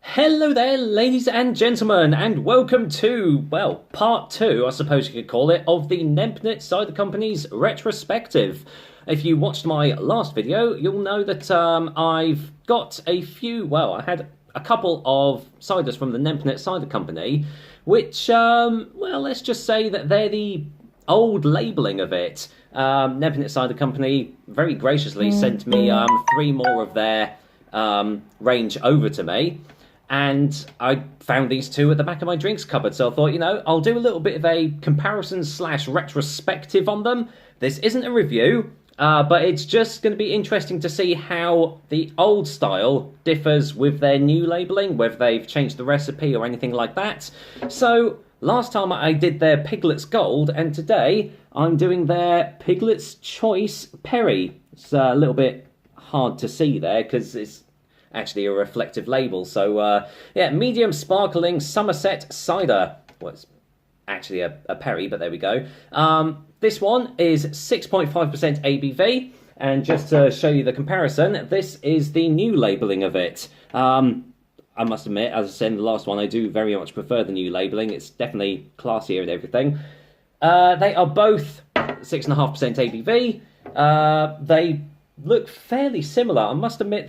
Hello there, ladies and gentlemen, and welcome to, well, part two, I suppose you could call it, of the Nempnett Cider Company's retrospective. If you watched my last video, you'll know that I've got a few, well, I had a couple of ciders from the Nempnett Cider Company, which, well, let's just say that they're the old labelling of it. Nempnett Cider Company very graciously sent me three more of their range over to me. And I found these two at the back of my drinks cupboard, so I thought, I'll do a little bit of a comparison slash retrospective on them. This isn't a review, but it's just going to be interesting to see how the old style differs with their new labelling, whether they've changed the recipe or anything like that. So, last time I did their Piglet's Gold, and today I'm doing their Piglet's Choice Perry. It's a little bit hard to see there, because it's actually a reflective label. So, yeah, medium sparkling Somerset cider. Well, it's actually a perry, but there we go. This one is 6.5% ABV, and just to show you the comparison, this is the new labelling of it. I must admit, as I said in the last one, I do very much prefer the new labelling. It's definitely classier and everything. They are both 6.5% ABV. They look fairly similar. I must admit,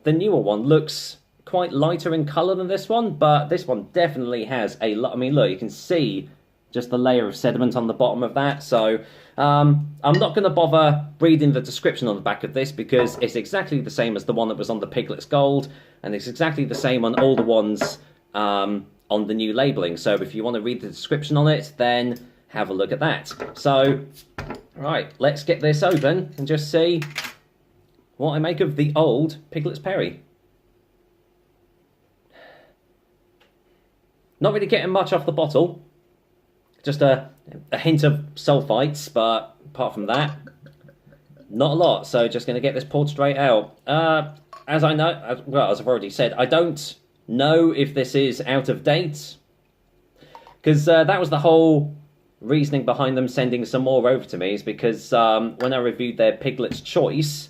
the newer one looks quite lighter in colour than this one, but this one definitely has a lot. I mean, look, you can see just the layer of sediment on the bottom of that. So I'm not going to bother reading the description on the back of this, because it's exactly the same as the one that was on the Piglet's Gold, and it's exactly the same on all the ones on the new labelling. So if you want to read the description on it, then have a look at that. So, right, let's get this open and just see what I make of the old Piglet's Perry. Not really getting much off the bottle. Just a hint of sulfites, but apart from that, not a lot. So just going to get this poured straight out. As I know, well, as I've already said, I don't know if this is out of date, because that was the whole reasoning behind them sending some more over to me, is because when I reviewed their Piglet's Choice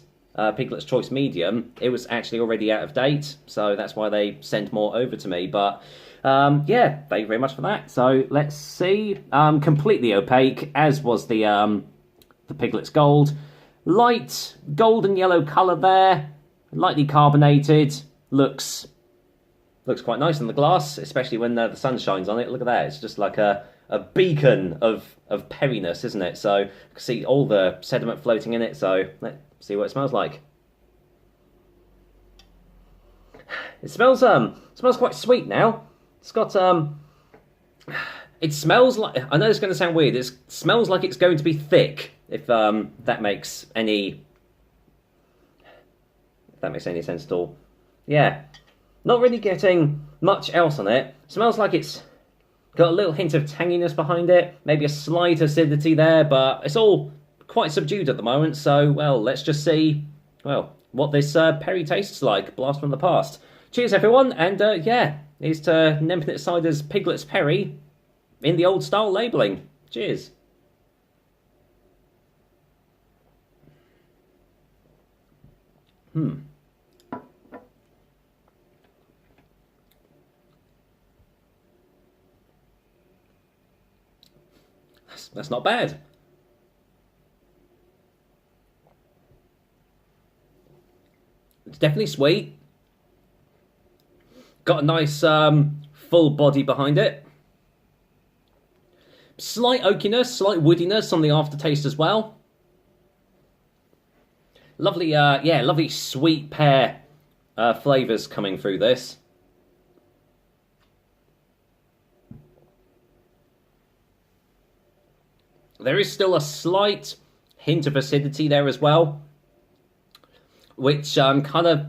Medium, it was actually already out of date, so that's why they sent more over to me. But yeah, thank you very much for that. So let's see. Completely opaque, as was the Piglet's Gold. Light golden yellow colour there, lightly carbonated. Looks quite nice in the glass, especially when the sun shines on it. Look at that; it's just like a beacon of perriness, isn't it? So you can see all the sediment floating in it. So let's see what it smells like. It smells quite sweet now. It's got it smells like, I know it's going to sound weird, it smells like it's going to be thick, if that makes any sense at all. Yeah, not really getting much else on it. Smells like it's got a little hint of tanginess behind it, maybe a slight acidity there, but it's all quite subdued at the moment. So, well, let's just see, well, what this perry tastes like. Blast from the past. Cheers, everyone, and yeah, here's to Nempnett Cider's Piglet's Perry in the old style labelling. Cheers. That's not bad. It's definitely sweet. Got a nice full body behind it. Slight oakiness, slight woodiness on the aftertaste as well. Lovely, yeah, lovely sweet pear flavours coming through this. There is still a slight hint of acidity there as well, which kind of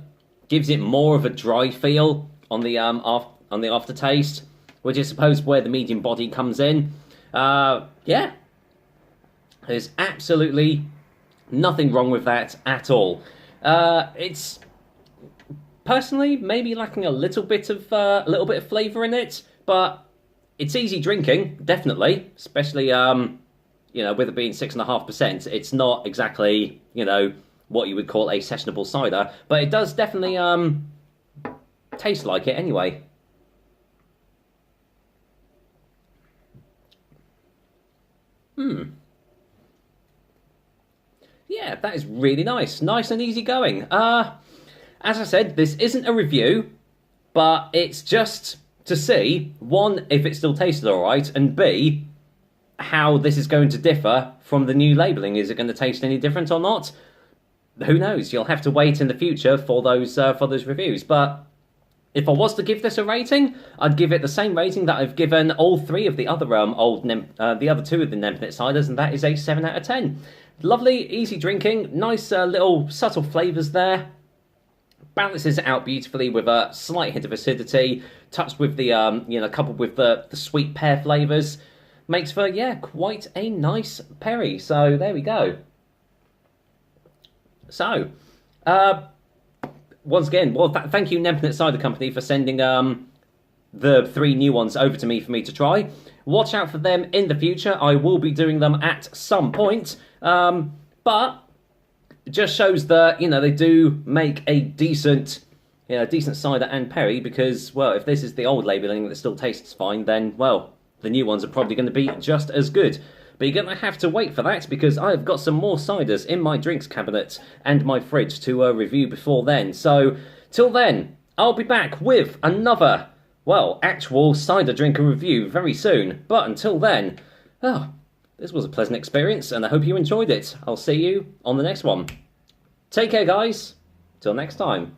gives it more of a dry feel on the aftertaste, which is, I suppose, where the medium body comes in. Yeah, there's absolutely nothing wrong with that at all. It's personally maybe lacking a little bit of flavour in it, but it's easy drinking, definitely, especially with it being 6.5%. It's not exactly what you would call a sessionable cider, but it does definitely tastes like it anyway. Yeah, that is really nice. Nice and easy going. As I said, this isn't a review, but it's just to see, one, if it still tasted alright, and B, how this is going to differ from the new labelling. Is it going to taste any different or not? Who knows? You'll have to wait in the future for those reviews. But if I was to give this a rating, I'd give it the same rating that I've given all three of the other the other two of the Nempnett ciders, and that is a 7 out of 10. Lovely, easy drinking, nice little subtle flavours there. Balances it out beautifully with a slight hint of acidity, touched with the coupled with the sweet pear flavours. Makes for, yeah, quite a nice perry. So there we go. So, once again, well, thank you, Nempnett Cider Company, for sending the 3 new ones over to me for me to try. Watch out for them in the future. I will be doing them at some point. But it just shows that, they do make a decent cider and perry, because, well, if this is the old labelling that still tastes fine, then, well, the new ones are probably going to be just as good. But you're going to have to wait for that, because I've got some more ciders in my drinks cabinet and my fridge to review before then. So, till then, I'll be back with another, well, actual cider drinker review very soon. But until then, this was a pleasant experience, and I hope you enjoyed it. I'll see you on the next one. Take care, guys. Till next time.